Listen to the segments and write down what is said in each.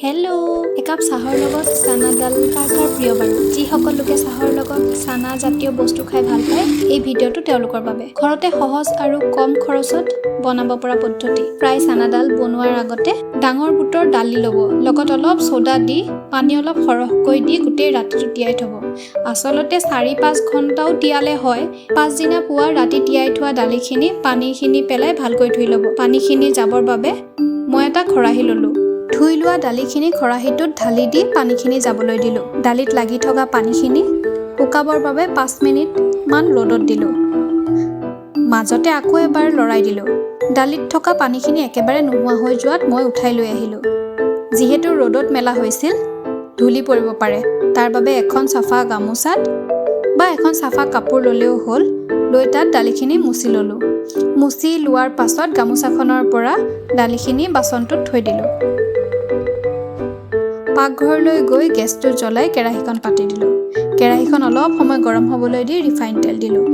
hello' একাপ চাহৰ লগত চানা ডাল কাৰ প্ৰিয় বাৰু যিসকল লোকে চাহৰ লগত চানা জাতীয় বস্তু খাই ভাল পায় এই ভিডিঅ'টো তেওঁলোকৰ বাবে ঘৰতে সহজ আৰু কম খৰচত বনাব পৰা পদ্ধতি ফ্ৰাই চানা ডাল বনোৱাৰ আগতে ডাঙৰ বুটৰ দালি ল'ব লগত অলপ সোডা দি পানী অলপ সৰহকৈ দি গোটেই ৰাতিটো তিয়াই থ'ব আসলতে 4-5 ঘণ্টাও তিয়ালে হয় পাছদিনা পুৱা ৰাতি তিয়াই থোৱা দালিখিনি পানীখিনি পেলাই ভালকৈ ধুই ল'ব পানীখিনি যাবৰ বাবে মই এটা খৰাহি ল'লো ধুই লোৱা দালিখিনি খৰাহিটোত ঢালি দি পানীখিনি যাবলৈ দিলোঁ দালিত লাগি থকা পানীখিনি শুকাবৰ বাবে 5 মিনিট মান ৰ'দত দিলোঁ মাজতে আকৌ এবাৰ লৰাই দিলোঁ দালিত থকা পানীখিনি একেবাৰে নোহোৱা হৈ যোৱাত মই উঠাই লৈ আহিলোঁ যিহেতু ৰ'দত মেলা হৈছিল ধূলি পৰিব পাৰে তাৰ বাবে এখন চাফা গামোচাত বা এখন চাফা কাপোৰ ল'লেও হ'ল লৈ তাত দালিখিনি মুছি ল'লোঁ মুছি লোৱাৰ পাছত গামোচাখনৰ পৰা দালিখিনি বাচনটোত থৈ দিলোঁ পাকঘৰলৈ গৈ গেছটো জ্বলাই কেৰাহীখন পাতি দিলোঁ কেৰাহীখন অলপ সময় গৰম হ'বলৈ দি ৰিফাইন তেল দিলোঁ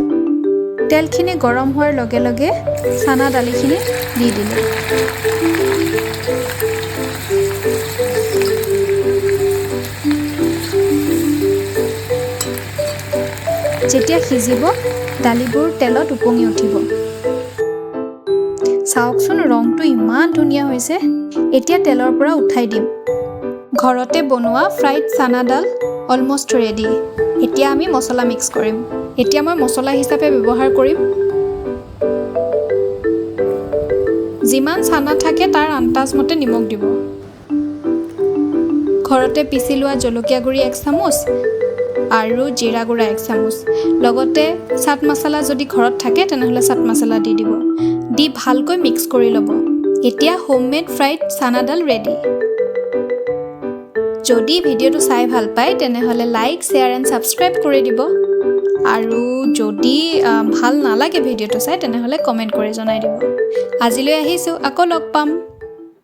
তেলখিনি গৰম হোৱাৰ লগে লগে চানা দালিখিনি দি দিলোঁ যেতিয়া সিজিব দালিবোৰ তেলত উপঙি উঠিব চাওকচোন ৰংটো ইমান ধুনীয়া হৈছে এতিয়া তেলৰ পৰা উঠাই দিম ঘৰতে বনোৱা ফ্ৰাইড চানা ডাল অলমোষ্ট ৰেডি এতিয়া আমি মছলা মিক্স কৰিম এতিয়া মই মছলা হিচাপে ব্যৱহাৰ কৰিম যিমান চানা থাকে তাৰ আন্দাজ মতে নিমখ দিব ঘৰতে পিচি লোৱা জলকীয়া গুড়ি 1 চামুচ আৰু জিৰা গুড়া 1 চামুচ লগতে চাট মছলা যদি ঘৰত থাকে তেনেহ'লে চাট মছলা দি দিব দি ভালকৈ মিক্স কৰি ল'ব এতিয়া হোমমেড ফ্ৰাইড চানা ডাল ৰেডি যদি ভিডিঅ'টো চাই ভাল পায় তেনেহ'লে লাইক শ্বেয়াৰ এণ্ড ছাবস্ক্ৰাইব কৰি দিব আৰু যদি ভাল নালাগে ভিডিঅ'টো চাই তেনেহ'লে কমেণ্ট কৰি জনাই দিব আজিলৈ আহিছোঁ আকৌ লগ পাম